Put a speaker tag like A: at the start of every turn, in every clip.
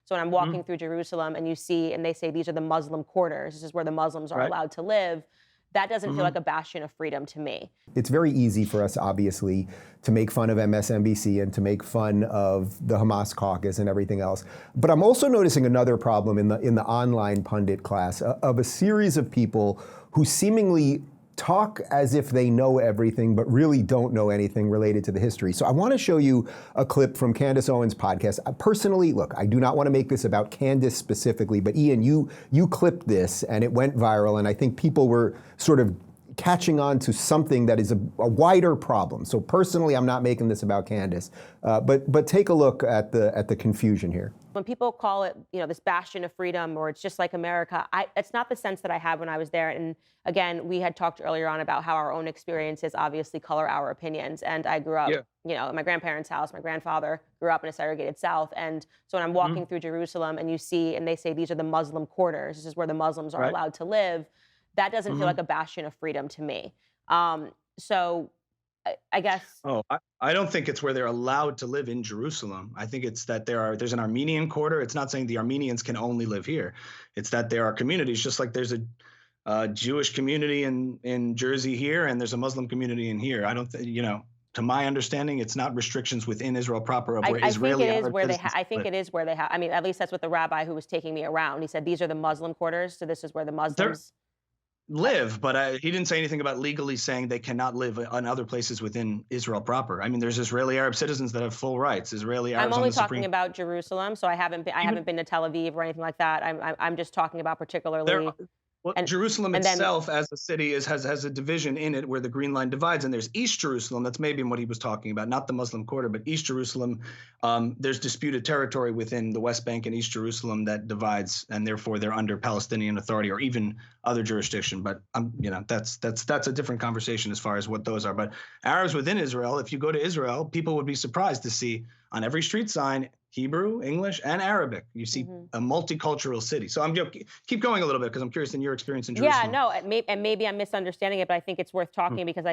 A: So when I'm walking through Jerusalem and they say these are the Muslim quarters, this is where the Muslims are allowed to live, that doesn't feel like a bastion of freedom to me.
B: It's very easy for us, obviously, to make fun of MSNBC and to make fun of the Hamas caucus and everything else. But I'm also noticing another problem in the online pundit class of a series of people who seemingly talk as if they know everything, but really don't know anything related to the history. So I want to show you a clip from Candace Owens' podcast. Personally, look, I do not want to make this about Candace specifically, but Ian, you clipped this and it went viral, and I think people were sort of catching on to something that is a wider problem. So personally, I'm not making this about Candace, but take a look at the confusion here.
A: When people call it, this bastion of freedom, or it's just like America, it's not the sense that I had when I was there. And again, we had talked earlier on about how our own experiences obviously color our opinions. And I grew up, at my grandparents' house. My grandfather grew up in a segregated South. And so when I'm walking through Jerusalem and they say these are the Muslim quarters, this is where the Muslims are allowed to live, that doesn't feel like a bastion of freedom to me. So I guess.
C: Oh, I don't think it's where they're allowed to live in Jerusalem. I think it's that there's an Armenian quarter. It's not saying the Armenians can only live here. It's that there are communities, just like there's a Jewish community in Jersey here, and there's a Muslim community in here. I don't think, to my understanding, it's not restrictions within Israel proper of where Israeli.
A: I think it is where they have. I mean, at least that's what the rabbi who was taking me around. He said these are the Muslim quarters, so this is where the Muslims
C: live, but he didn't say anything about legally saying they cannot live in other places within Israel proper. I mean, there's Israeli Arab citizens that have full rights. Israeli Arabs.
A: I'm only talking about Jerusalem, so I haven't been to Tel Aviv or anything like that. I'm just talking about particularly.
C: Jerusalem itself as a city has a division in it where the Green Line divides, and there's East Jerusalem. That's maybe what he was talking about, not the Muslim quarter, but East Jerusalem. There's disputed territory within the West Bank and East Jerusalem that divides, and therefore they're under Palestinian authority or even other jurisdiction. But that's a different conversation as far as what those are. But Arabs within Israel, if you go to Israel, people would be surprised to see on every street sign Hebrew, English, and Arabic. You see a multicultural city. So I'm keep going a little bit because I'm curious in your experience in Jerusalem.
A: Yeah, no, and maybe I'm misunderstanding it, but I think it's worth talking because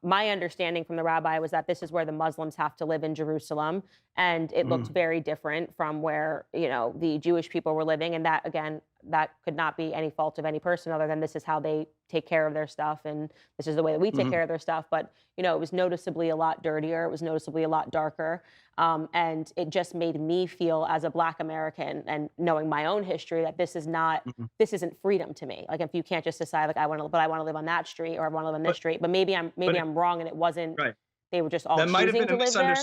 A: my understanding from the rabbi was that this is where the Muslims have to live in Jerusalem, and it looked very different from where the Jewish people were living, and that again, that could not be any fault of any person other than this is how they take care of their stuff, and this is the way that we take care of their stuff. But it was noticeably a lot dirtier. It was noticeably a lot darker, and it just made me feel as a Black American and knowing my own history that this isn't freedom to me. Like if you can't just decide like I want to live on that street or I want to live on this street, but maybe I'm wrong and it wasn't. Right. They were just all choosing to live there.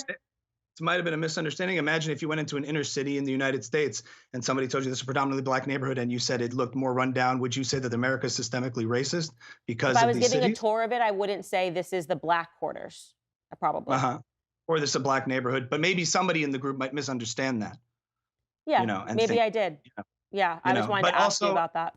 C: It might have been a misunderstanding. Imagine if you went into an inner city in the United States and somebody told you this is a predominantly Black neighborhood and you said it looked more run down. Would you say that America is systemically racist because
A: if I was giving a tour of it, I wouldn't say this is the Black quarters. Probably.
C: Or this is a Black neighborhood, but maybe somebody in the group might misunderstand that.
A: Yeah, maybe I did. Yeah, I just wanted to ask you about that.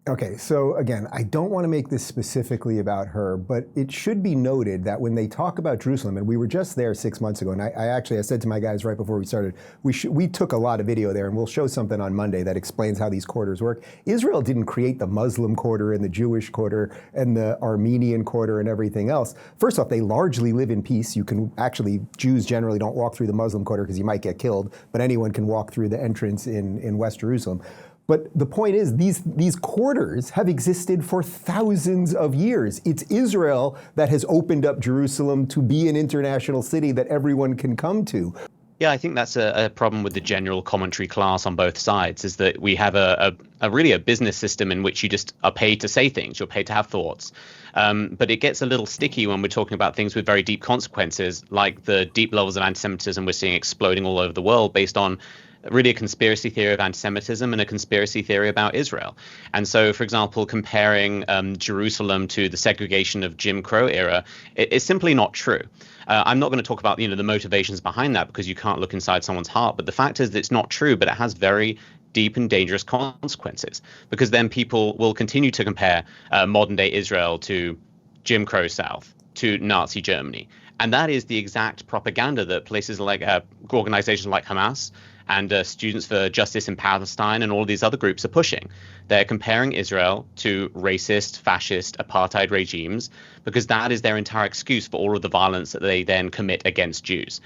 B: Okay, so again, I don't want to make this specifically about her, but it should be noted that when they talk about Jerusalem, and we were just there 6 months ago, and I said to my guys right before we started, we took a lot of video there, and we'll show something on Monday that explains how these quarters work. Israel didn't create the Muslim quarter and the Jewish quarter and the Armenian quarter and everything else. First off, they largely live in peace. Jews generally don't walk through the Muslim quarter because you might get killed, but anyone can walk through the entrance in West Jerusalem. But the point is, these quarters have existed for thousands of years. It's Israel that has opened up Jerusalem to be an international city that everyone can come to.
D: Yeah, I think that's a problem with the general commentary class on both sides, is that we have a really business system in which you just are paid to say things, you're paid to have thoughts. But it gets a little sticky when we're talking about things with very deep consequences, like the deep levels of anti-Semitism we're seeing exploding all over the world based on really a conspiracy theory of anti-Semitism and a conspiracy theory about Israel. And so, for example, comparing Jerusalem to the segregation of Jim Crow era is simply not true. I'm not going to talk about the motivations behind that because you can't look inside someone's heart. But the fact is that it's not true, but it has very deep and dangerous consequences, because then people will continue to compare modern day Israel to Jim Crow South, to Nazi Germany. And that is the exact propaganda that places like organizations like Hamas and Students for Justice in Palestine and all of these other groups are pushing. They're comparing Israel to racist, fascist, apartheid regimes because that is their entire excuse for all of the violence that they then commit against Jews.